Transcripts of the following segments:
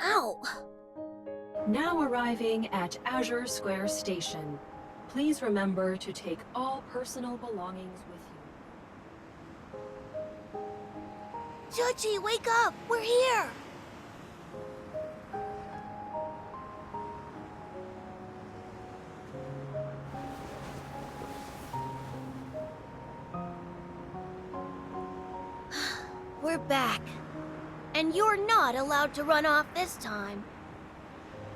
Ow! Now arriving at Azure Square Station. Please remember to take all personal belongings with you. Chuchi, wake up! We're here! We're back. And you're not allowed to run off this time.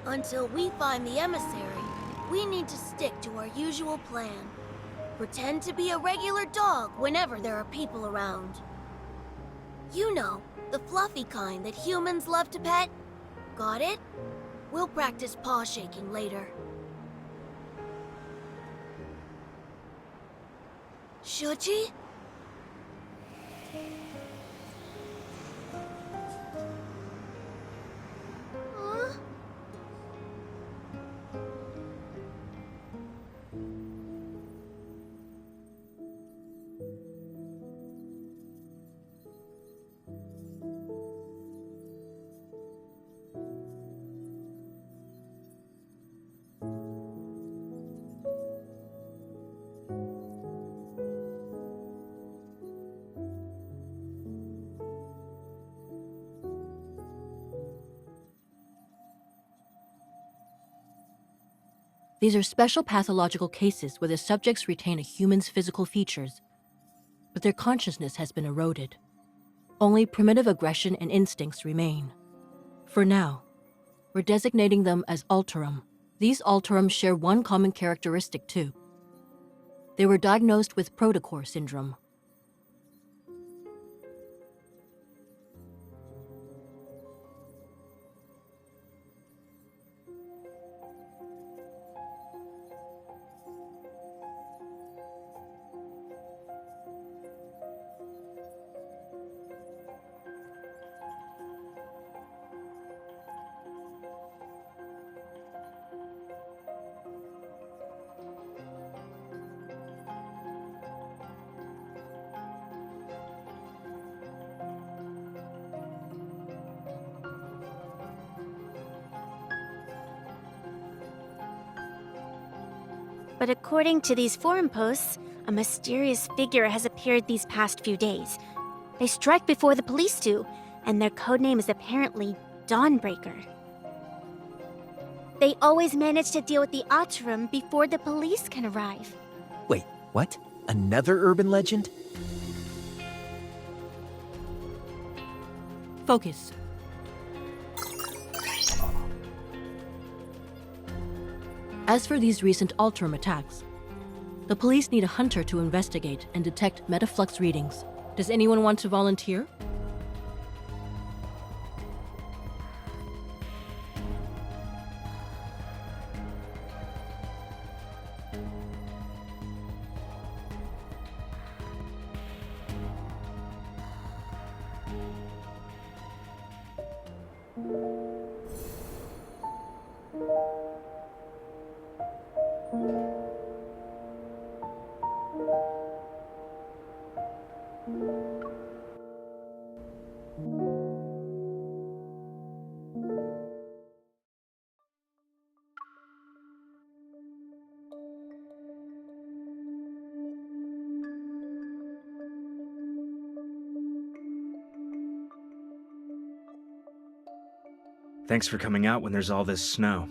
Until we find the emissary, we need to stick to our usual plan. Pretend to be a regular dog whenever there are people around. You know, the fluffy kind that humans love to pet. Got it? We'll practice paw shaking later. Shuji? Huh? These are special pathological cases where the subjects retain a human's physical features, but their consciousness has been eroded. Only primitive aggression and instincts remain. For now, we're designating them as Alterum. These Alterum share one common characteristic too. They were diagnosed with protocore syndrome. But according to these forum posts, a mysterious figure has appeared these past few days. They strike before the police do, and their codename is apparently Dawnbreaker. They always manage to deal with the Alterum before the police can arrive. Wait, what? Another urban legend? Focus. As for these recent Alterum attacks, the police need a hunter to investigate and detect metaflux readings. Does anyone want to volunteer? Thanks for coming out when there's all this snow.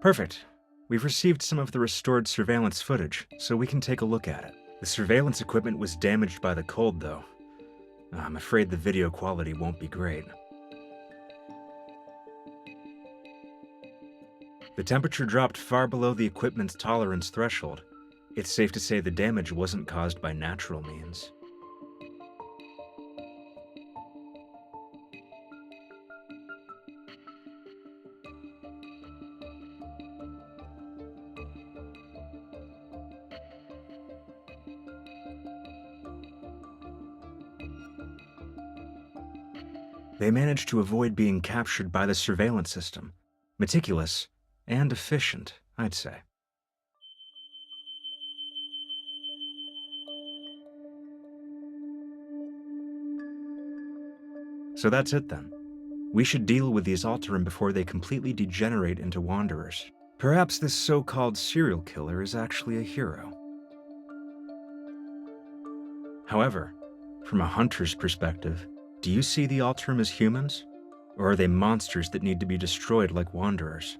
Perfect. We've received some of the restored surveillance footage, so we can take a look at it. The surveillance equipment was damaged by the cold, though. I'm afraid the video quality won't be great. The temperature dropped far below the equipment's tolerance threshold. It's safe to say the damage wasn't caused by natural means. They managed to avoid being captured by the surveillance system. Meticulous and efficient, I'd say. So that's it then. We should deal with these Alterum before they completely degenerate into wanderers. Perhaps this so-called serial killer is actually a hero. However, from a hunter's perspective, do you see the Alterum as humans? Or are they monsters that need to be destroyed like wanderers?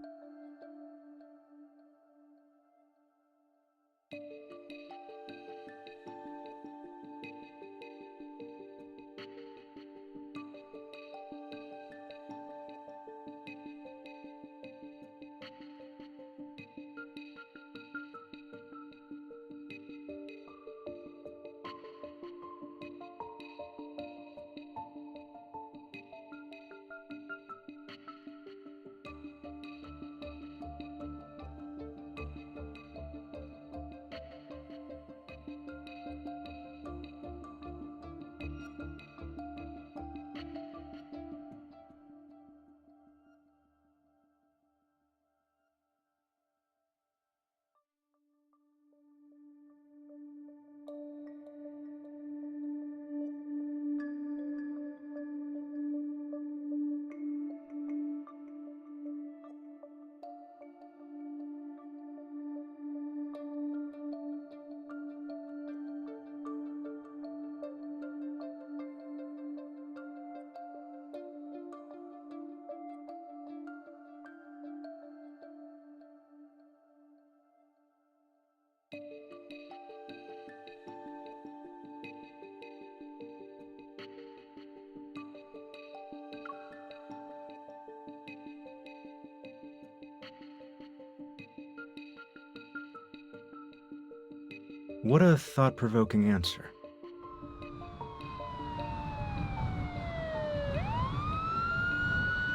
What a thought-provoking answer.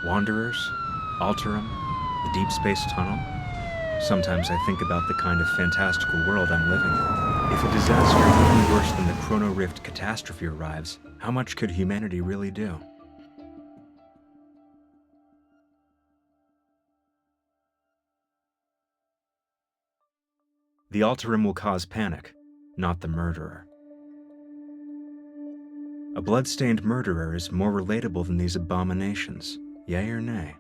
Wanderers, Alterum, the deep space tunnel. Sometimes I think about the kind of fantastical world I'm living in. If a disaster even worse than the Chrono Rift catastrophe arrives, how much could humanity really do? The Alterum will cause panic, not the murderer. A blood-stained murderer is more relatable than these abominations, yay or nay?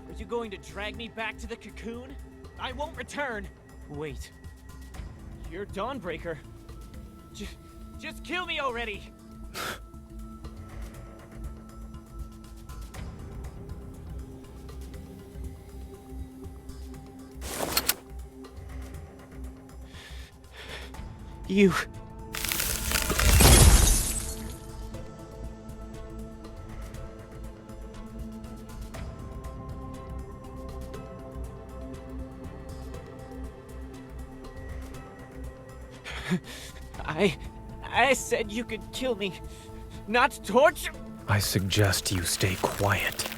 Are you going to drag me back to the cocoon? I won't return. Wait. You're Dawnbreaker. Just kill me already! You... I said you could kill me, not torture. I suggest you stay quiet.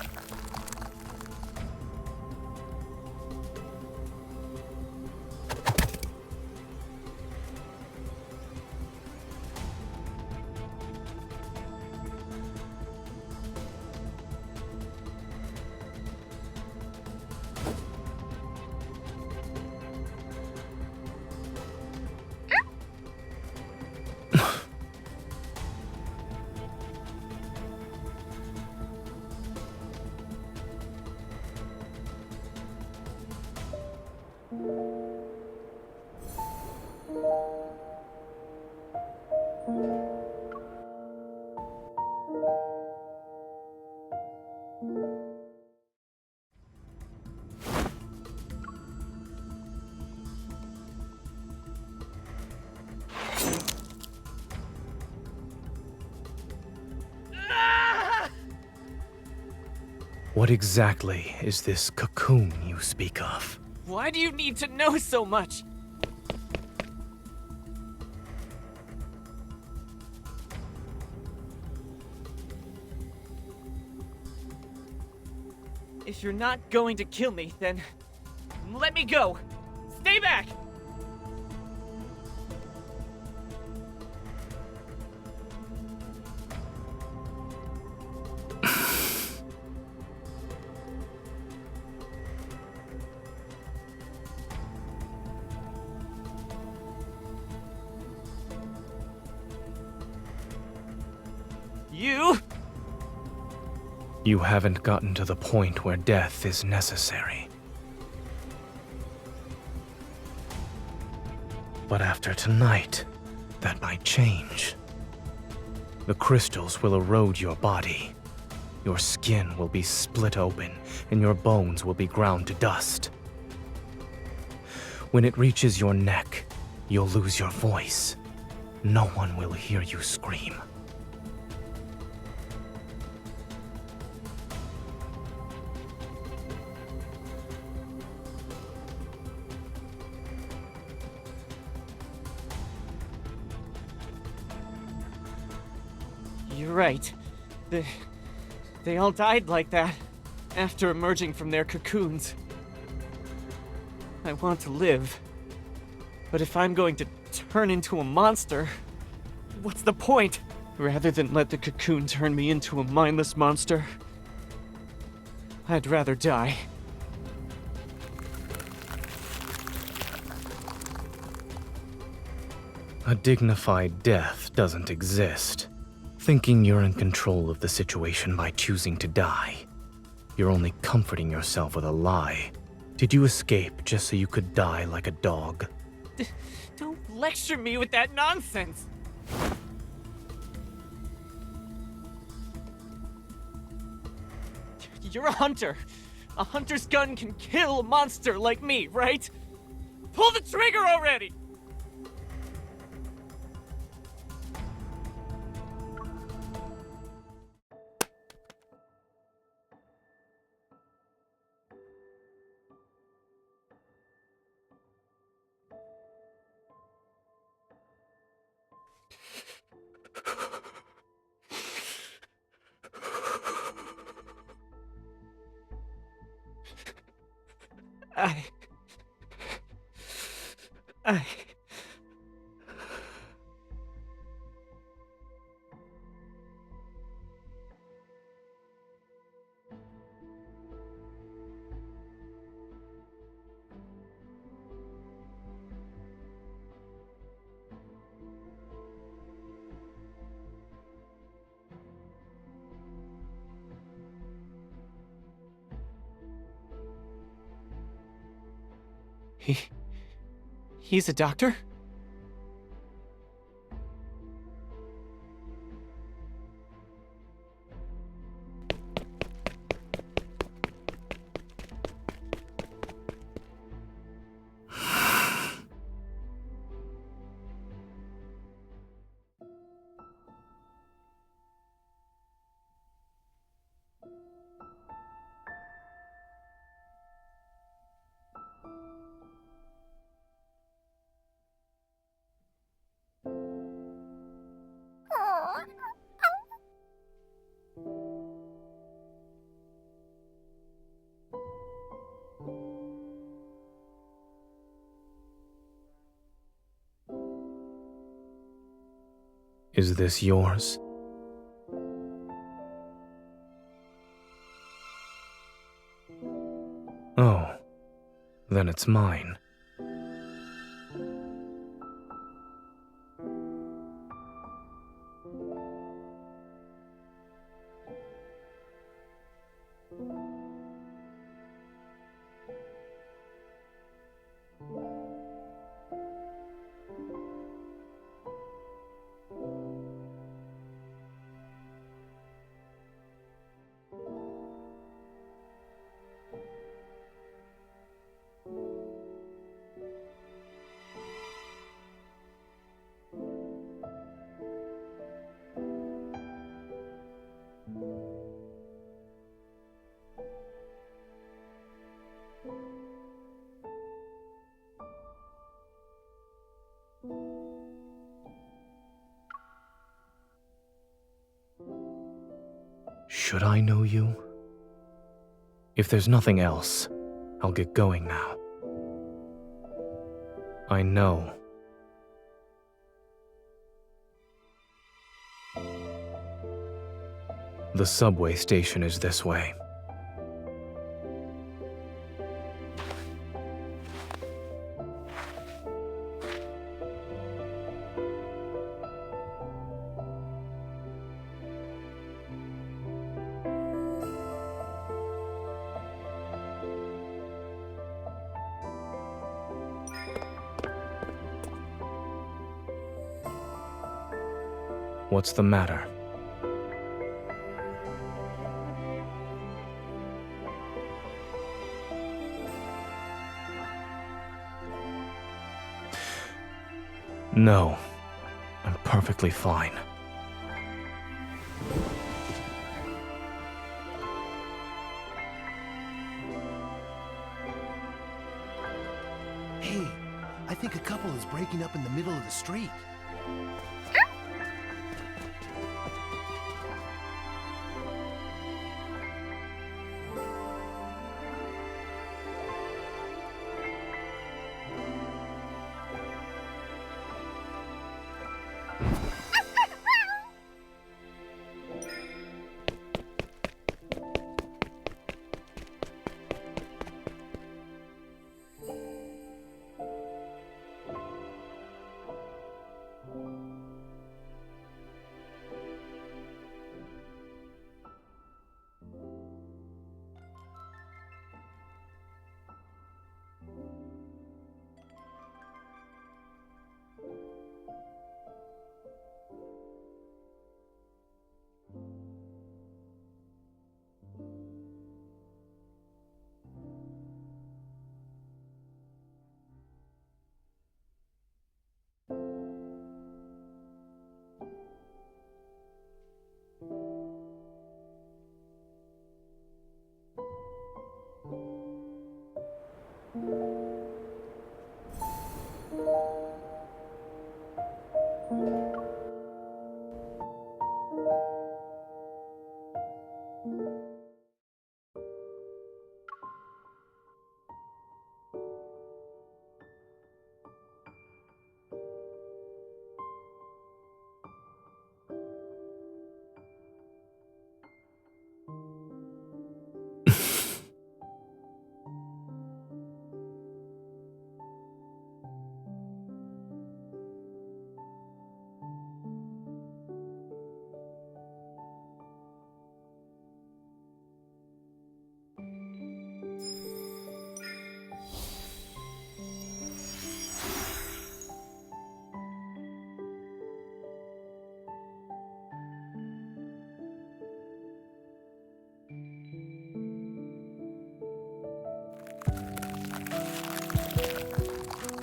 What exactly is this cocoon you speak of? Why do you need to know so much? If you're not going to kill me, then let me go. Stay back! You? You haven't gotten to the point where death is necessary. But after tonight, that might change. The crystals will erode your body. Your skin will be split open, and your bones will be ground to dust. When it reaches your neck, you'll lose your voice. No one will hear you scream. You're right. They all died like that, after emerging from their cocoons. I want to live. But if I'm going to turn into a monster, what's the point? Rather than let the cocoon turn me into a mindless monster, I'd rather die. A dignified death doesn't exist. Thinking you're in control of the situation by choosing to die. You're only comforting yourself with a lie. Did you escape just so you could die like a dog? Don't lecture me with that nonsense! You're a hunter. A hunter's gun can kill a monster like me, right? Pull the trigger already! I... He's a doctor? Is this yours? Oh, then it's mine. Should I know you? If there's nothing else, I'll get going now. I know. The subway station is this way. What's the matter? No, I'm perfectly fine. Hey, I think a couple is breaking up in the middle of the street.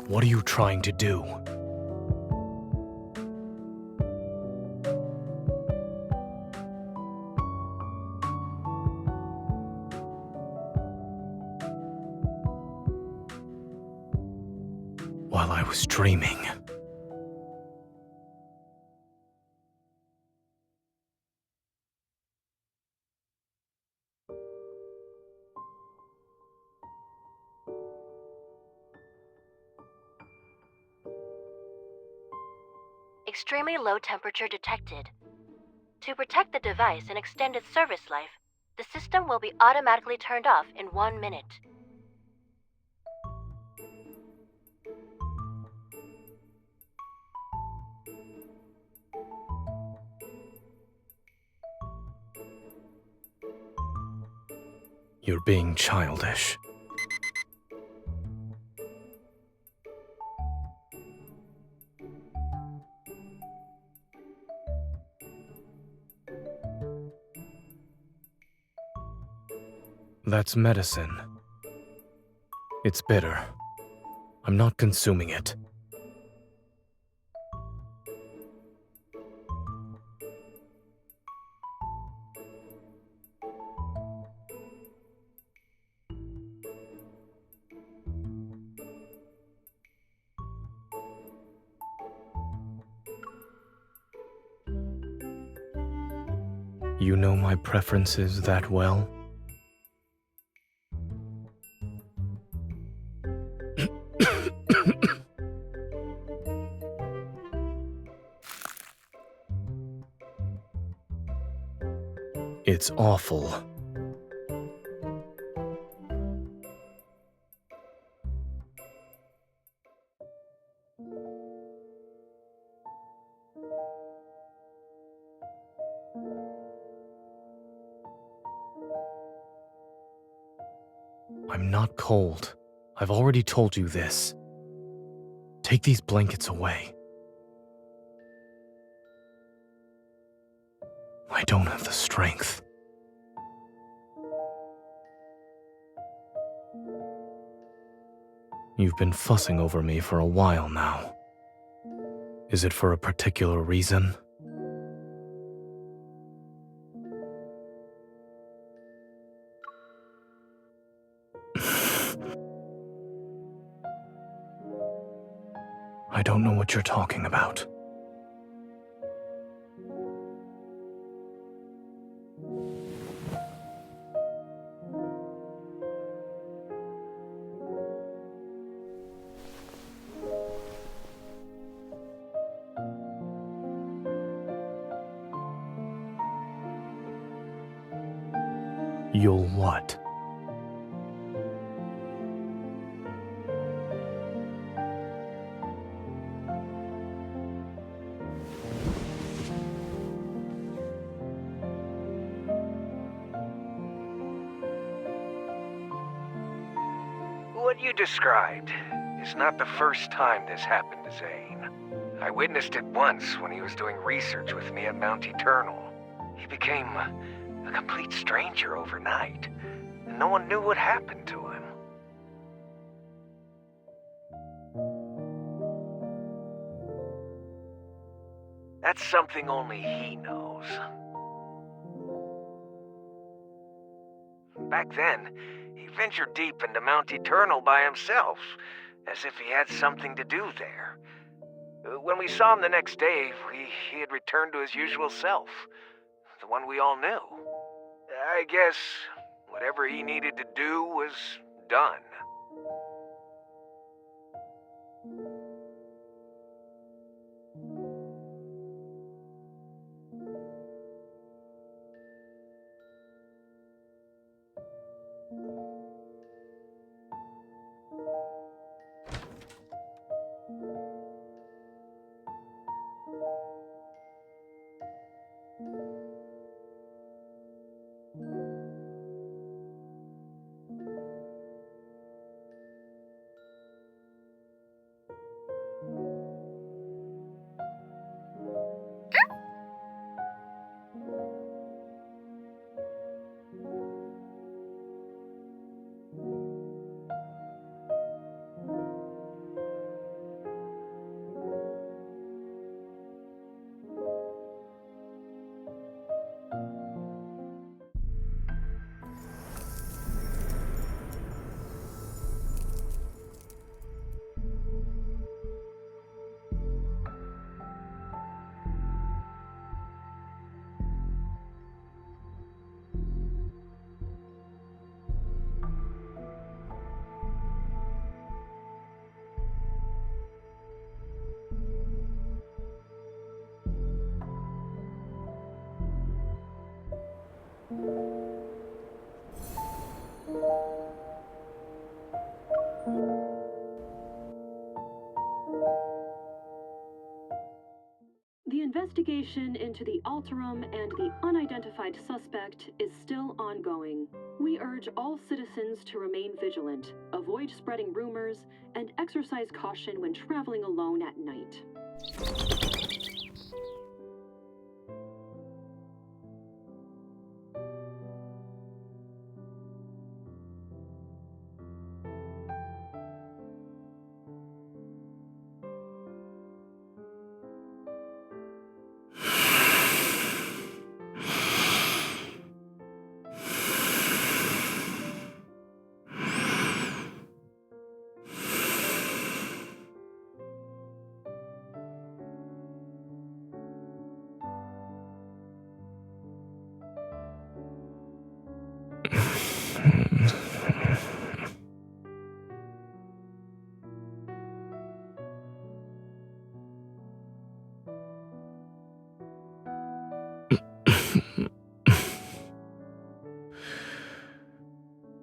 What are you trying to do? While I was dreaming. Extremely low temperature detected. To protect the device and extend its service life, the system will be automatically turned off in 1 minute. You're being childish. That's medicine. It's bitter. I'm not consuming it. You know my preferences that well? It's awful. I'm not cold. I've already told you this. Take these blankets away. I don't have the strength. You've been fussing over me for a while now. Is it for a particular reason? I don't know what you're talking about. You'll what? What you described is not the first time this happened to Zane. I witnessed it once when he was doing research with me at Mount Eternal. He became a complete stranger overnight, and no one knew what happened to him. That's something only he knows. Back then, he ventured deep into Mount Eternal by himself, as if he had something to do there. When we saw him the next day, he had returned to his usual self, the one we all knew. I guess whatever he needed to do was done. The investigation into the Alterum and the unidentified suspect is still ongoing. We urge all citizens to remain vigilant, avoid spreading rumors, and exercise caution when traveling alone at night.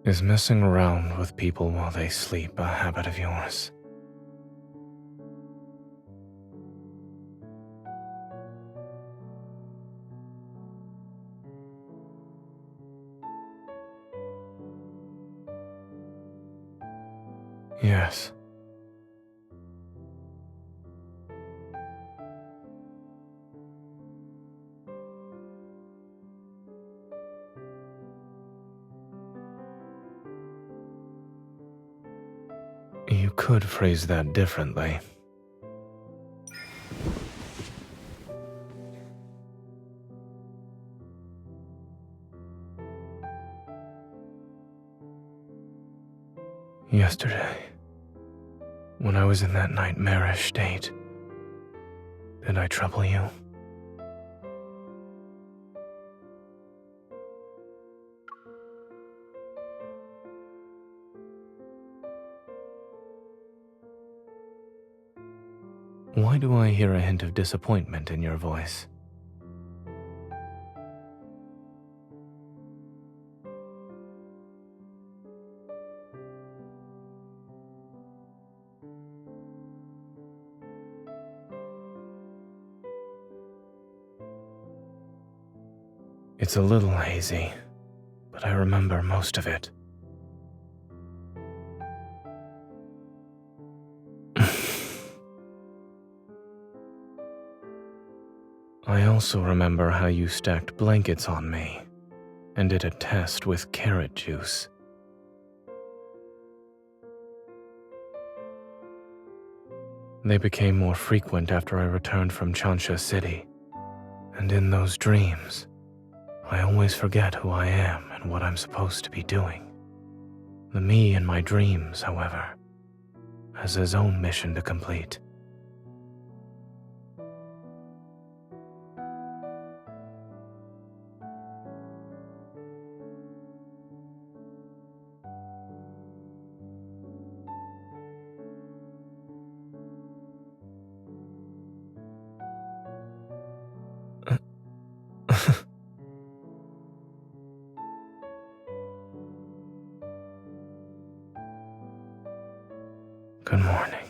Is messing around with people while they sleep a habit of yours? Yes. You could phrase that differently. Yesterday, when I was in that nightmarish state, did I trouble you? Why do I hear a hint of disappointment in your voice? It's a little hazy, but I remember most of it. I also remember how you stacked blankets on me and did a test with carrot juice. They became more frequent after I returned from Chansha City, and in those dreams, I always forget who I am and what I'm supposed to be doing. The me in my dreams, however, has his own mission to complete. Good morning.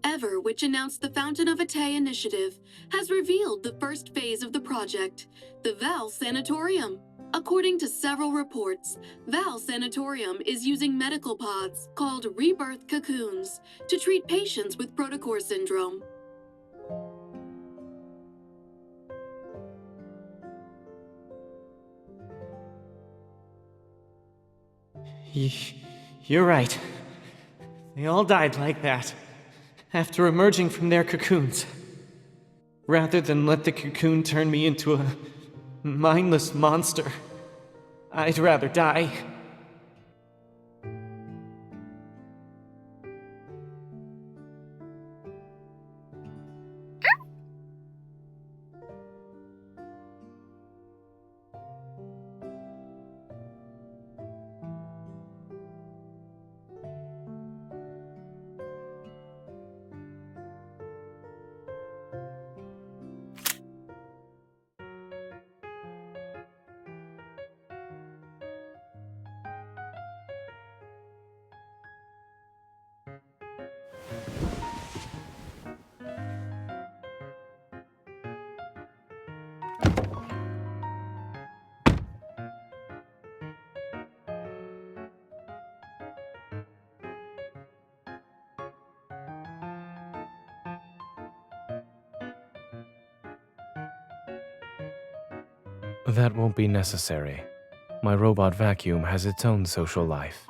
Ever, which announced the Fountain of Atay initiative, has revealed the first phase of the project, the Val Sanatorium. According to several reports, Val Sanatorium is using medical pods called rebirth cocoons to treat patients with protocore syndrome. You're right. They all died like that, after emerging from their cocoons. Rather than let the cocoon turn me into a mindless monster, I'd rather die. That won't be necessary. My robot vacuum has its own social life.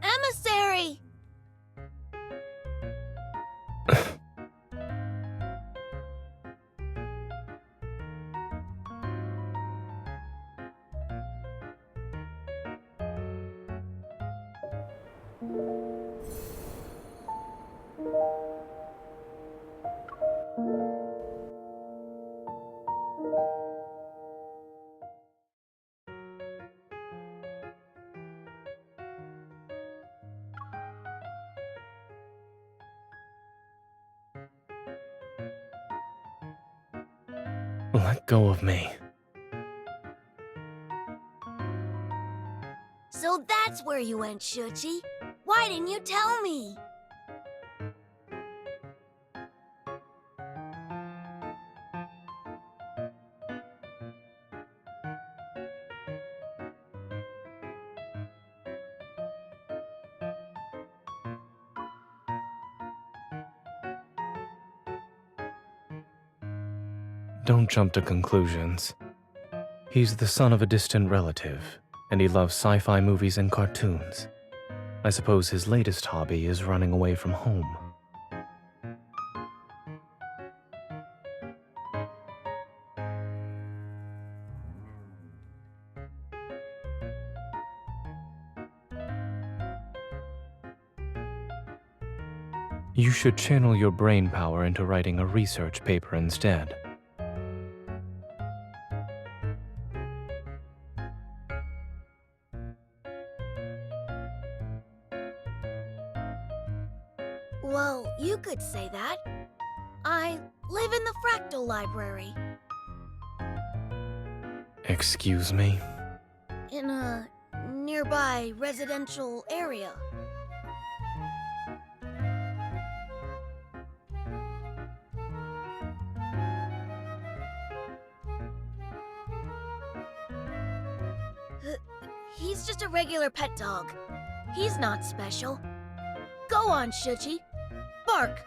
Emissary! Let go of me. So that's where you went, Shuchi. Why didn't you tell me? Don't jump to conclusions. He's the son of a distant relative, and he loves sci-fi movies and cartoons. I suppose his latest hobby is running away from home. You should channel your brain power into writing a research paper instead. Well, you could say that. I live in the Fractal Library, Excuse me? in a nearby residential area. He's just a regular pet dog. He's not special. Go on, Shuchi. Bark.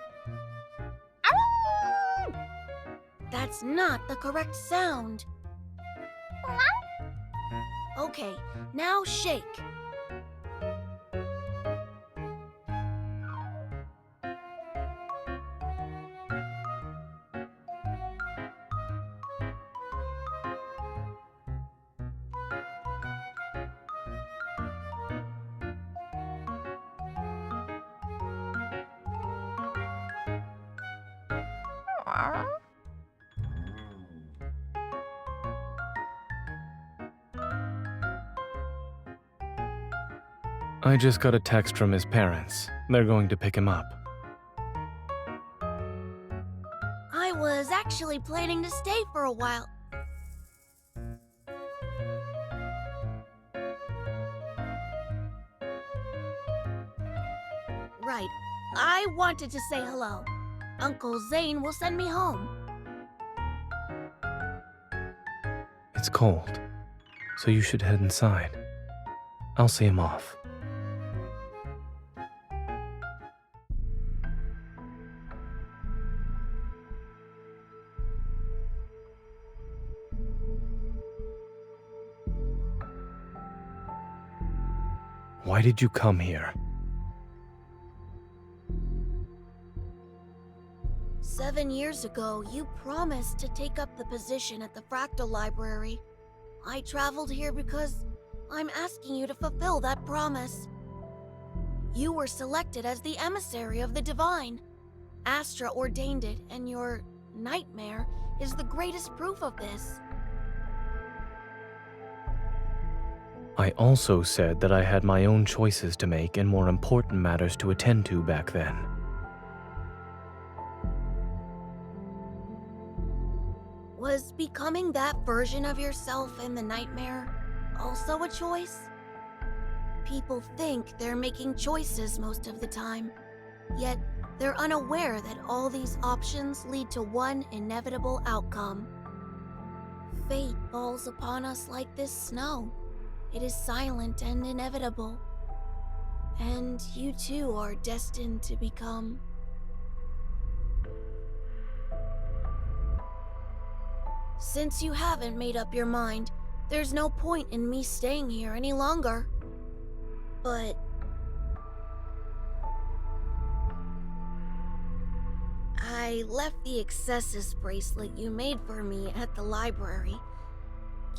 That's not the correct sound. Okay, now shake. I just got a text from his parents. They're going to pick him up. I was actually planning to stay for a while. Right. I wanted to say hello. Uncle Zane will send me home. It's cold, so you should head inside. I'll see him off. Why did you come here? 7 years ago, you promised to take up the position at the Fractal Library. I traveled here because I'm asking you to fulfill that promise. You were selected as the emissary of the Divine. Astra ordained it, and your nightmare is the greatest proof of this. I also said that I had my own choices to make and more important matters to attend to back then. Was becoming that version of yourself in the nightmare also a choice? People think they're making choices most of the time, yet They're unaware that all these options lead to one inevitable outcome. Fate falls upon us like this snow. It is silent and inevitable. And you too are destined to become... Since you haven't made up your mind, there's no point in me staying here any longer. But... I left the Excessus bracelet you made for me at the library.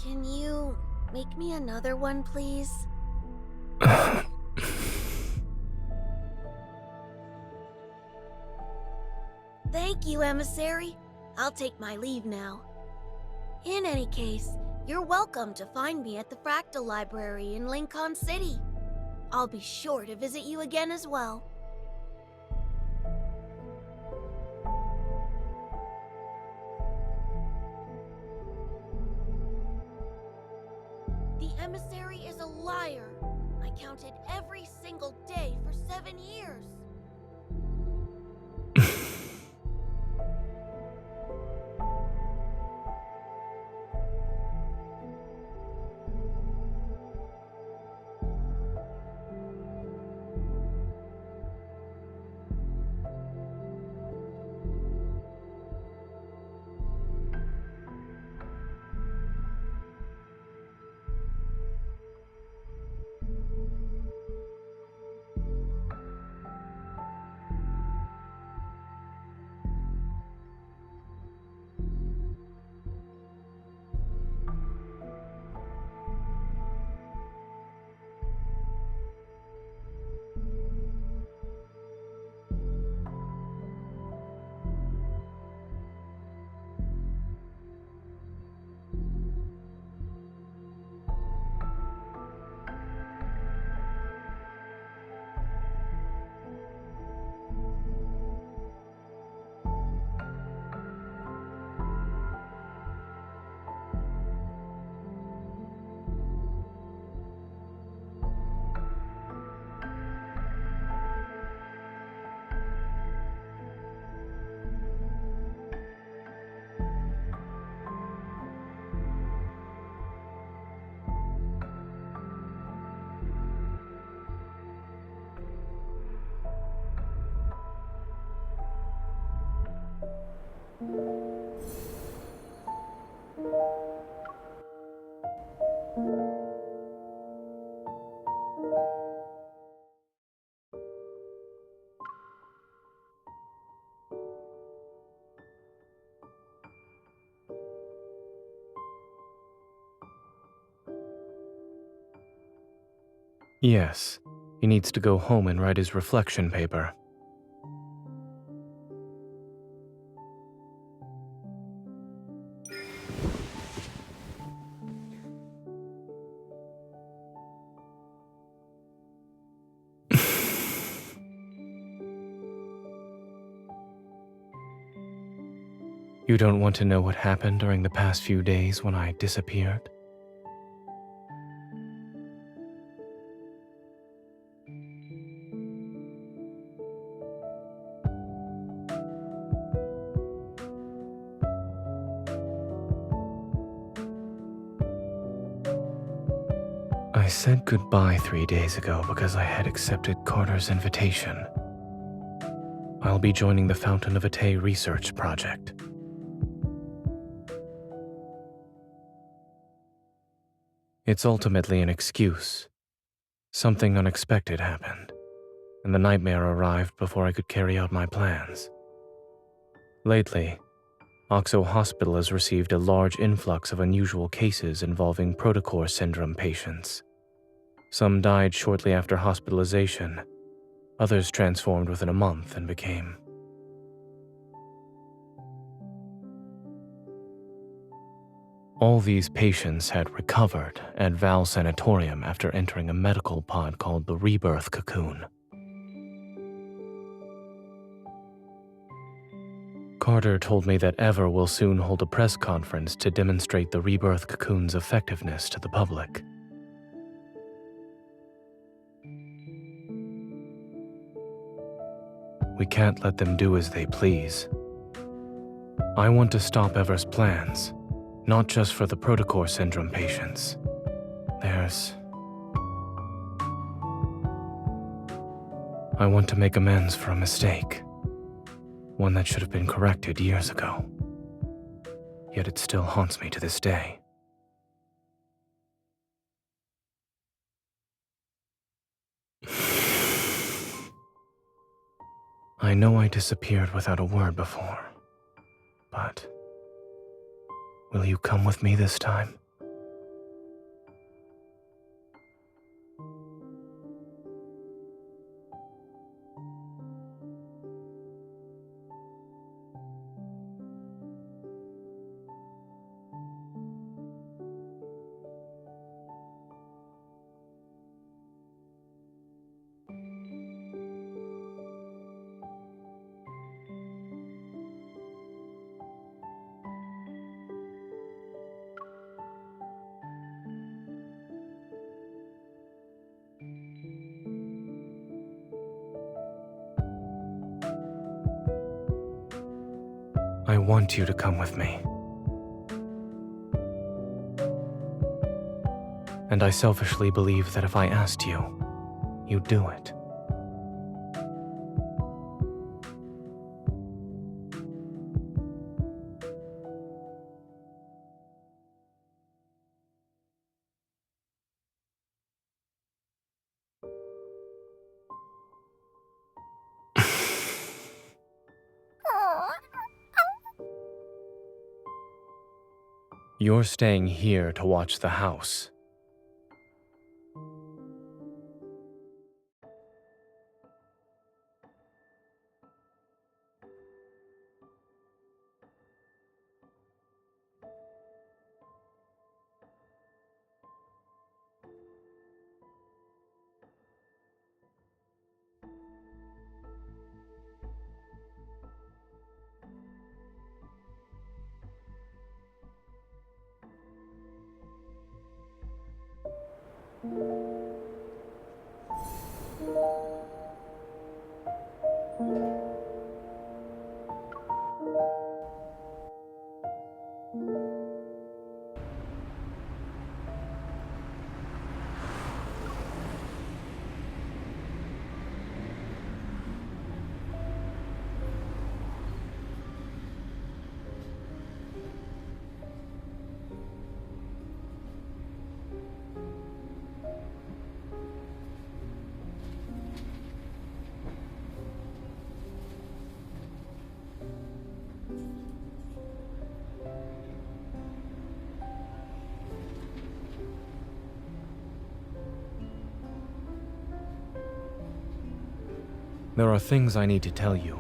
Can you make me another one, please? Thank you, Emissary. I'll take my leave now. In any case, you're welcome to find me at the Fractal Library in Lincoln City. I'll be sure to visit you again as well. The Emissary is a liar. I counted every single day for 7 years. Yes, he needs to go home and write his reflection paper. You don't want to know what happened during the past few days when I disappeared? I said goodbye 3 days ago because I had accepted Carter's invitation. I'll be joining the Fountain of Vitae research project. It's ultimately an excuse. Something unexpected happened, and the nightmare arrived before I could carry out my plans. Lately, Oxo Hospital has received a large influx of unusual cases involving protocore syndrome patients. Some died shortly after hospitalization. Others transformed within a month and became... All these patients had recovered at Val Sanatorium after entering a medical pod called the Rebirth Cocoon. Carter told me that Ever will soon hold a press conference to demonstrate the Rebirth Cocoon's effectiveness to the public. We can't let them do as they please. I want to stop Ever's plans, not just for the Protocore Syndrome patients. I want to make amends for a mistake. One that should have been corrected years ago. Yet it still haunts me to this day. I know I disappeared without a word before, but will you come with me this time? I want you to come with me. And I selfishly believe that if I asked you, you'd do it. You're staying here to watch the house. There are things I need to tell you.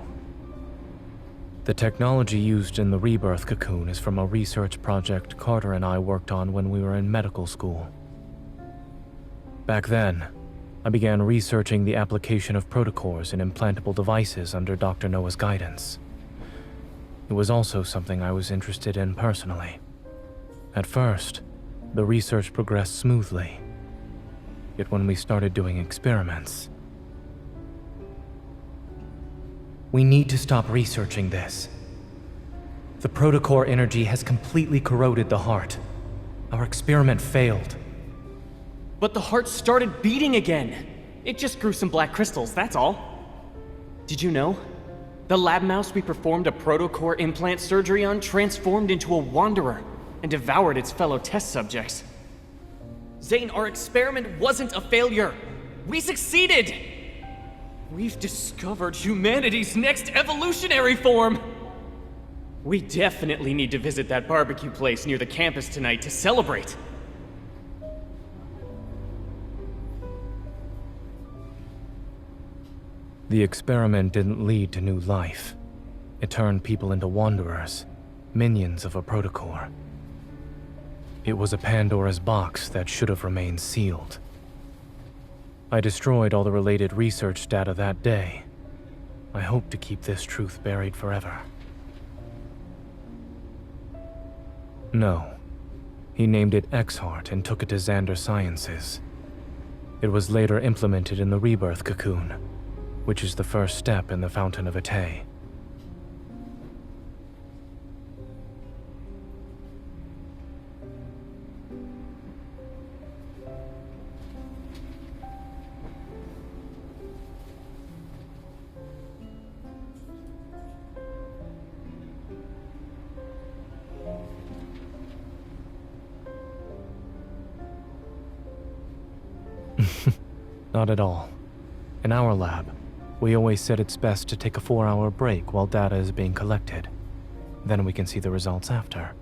The technology used in the rebirth cocoon is from a research project Carter and I worked on when we were in medical school. Back then, I began researching the application of protocores in implantable devices under Dr. Noah's guidance. It was also something I was interested in personally. At first, the research progressed smoothly. Yet when we started doing experiments, we need to stop researching this. The protocore energy has completely corroded the heart. Our experiment failed. But the heart started beating again. It just grew some black crystals, that's all. Did you know? The lab mouse we performed a protocore implant surgery on transformed into a wanderer and devoured its fellow test subjects. Zane, our experiment wasn't a failure. We succeeded! We've discovered humanity's next evolutionary form! We definitely need to visit that barbecue place near the campus tonight to celebrate. The experiment didn't lead to new life. It turned people into wanderers, minions of a protocore. It was a Pandora's box that should have remained sealed. I destroyed all the related research data that day. I hope to keep this truth buried forever. No. He named it X-Heart and took it to Xander Sciences. It was later implemented in the rebirth cocoon. which is the first step in the Fountain of Atay. Not at all. In our lab, we always said it's best to take a 4-hour break while data is being collected. Then we can see the results after.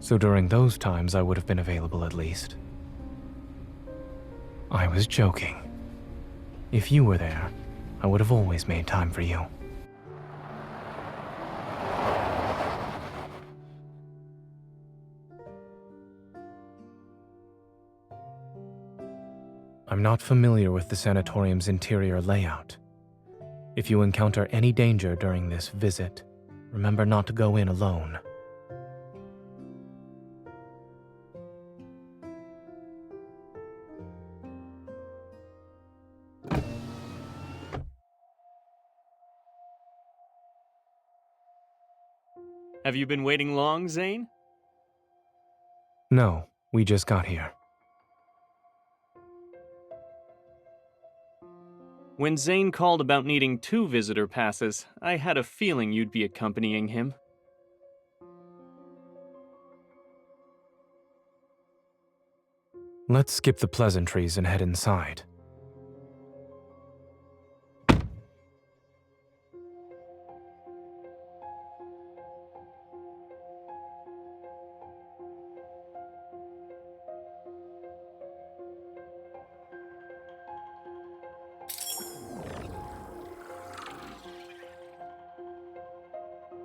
So during those times, I would have been available at least. I was joking. If you were there, I would have always made time for you. I'm not familiar with the sanatorium's interior layout. If you encounter any danger during this visit, remember not to go in alone. Have you been waiting long, Zane? No, we just got here. When Zane called about needing 2 visitor passes, I had a feeling you'd be accompanying him. Let's skip the pleasantries and head inside.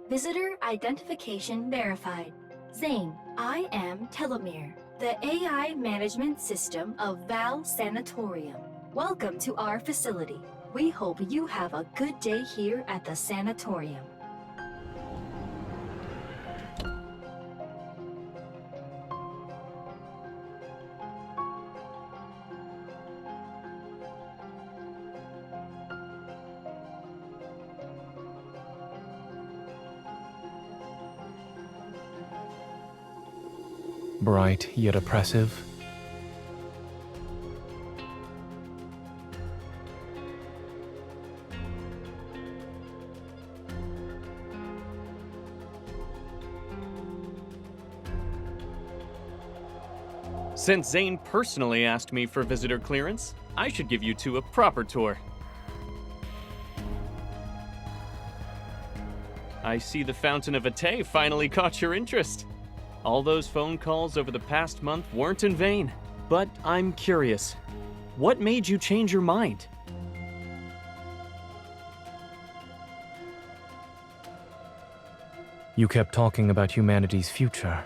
Visitor identification verified. Zane, I am Telomere, the AI management system of Val Sanatorium. Welcome to our facility. We hope you have a good day here at the sanatorium. Bright yet oppressive. Since Zane personally asked me for visitor clearance, I should give you 2 a proper tour. I see the Fountain of Atay finally caught your interest. All those phone calls over the past month weren't in vain. But I'm curious, what made you change your mind? You kept talking about humanity's future.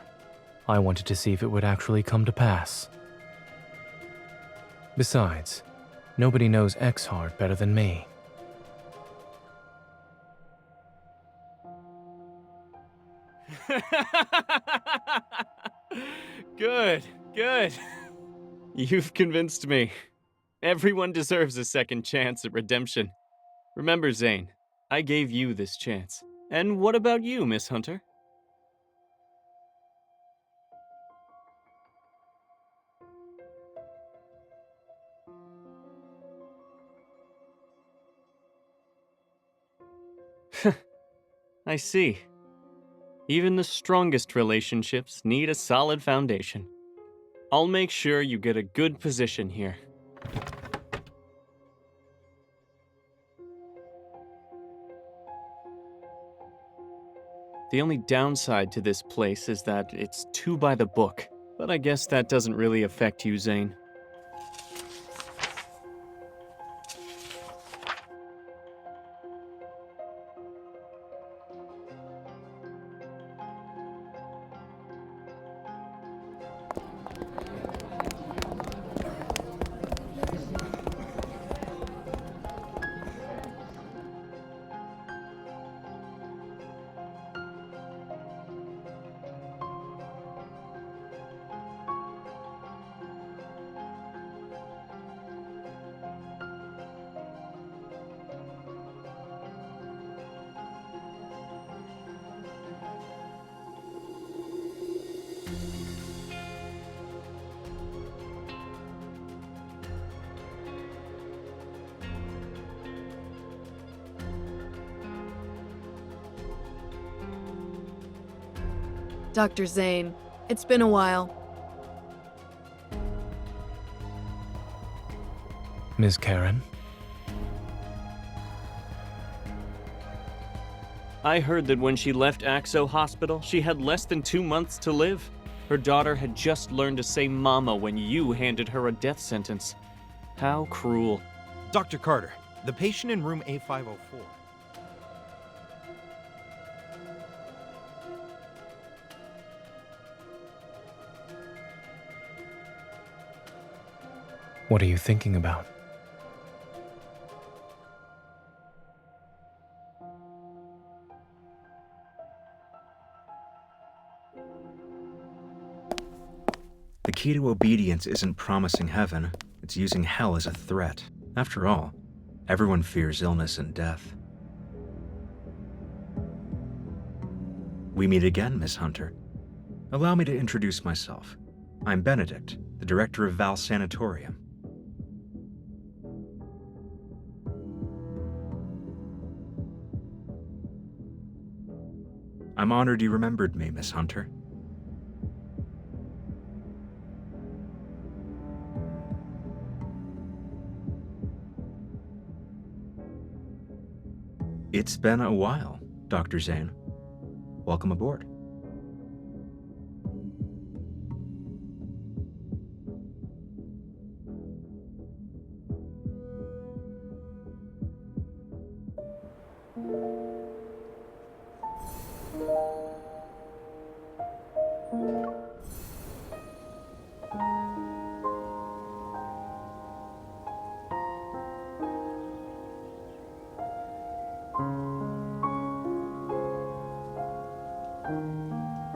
I wanted to see if it would actually come to pass. Besides, nobody knows X-Heart better than me. Good, good. You've convinced me. Everyone deserves a second chance at redemption. Remember, Zane, I gave you this chance. And what about you, Miss Hunter? I see. Even the strongest relationships need a solid foundation. I'll make sure you get a good position here. The only downside to this place is that it's too by the book, but I guess that doesn't really affect you, Zane. Dr. Zane, it's been a while. Ms. Karen? I heard that when she left Axo Hospital, she had less than 2 months to live. Her daughter had just learned to say mama when you handed her a death sentence. How cruel. Dr. Carter, the patient in room A504. What are you thinking about? The key to obedience isn't promising heaven, it's using hell as a threat. After all, everyone fears illness and death. We meet again, Miss Hunter. Allow me to introduce myself. I'm Benedict, the director of Val Sanatorium. I'm honored you remembered me, Miss Hunter. It's been a while, Dr. Zane. Welcome aboard.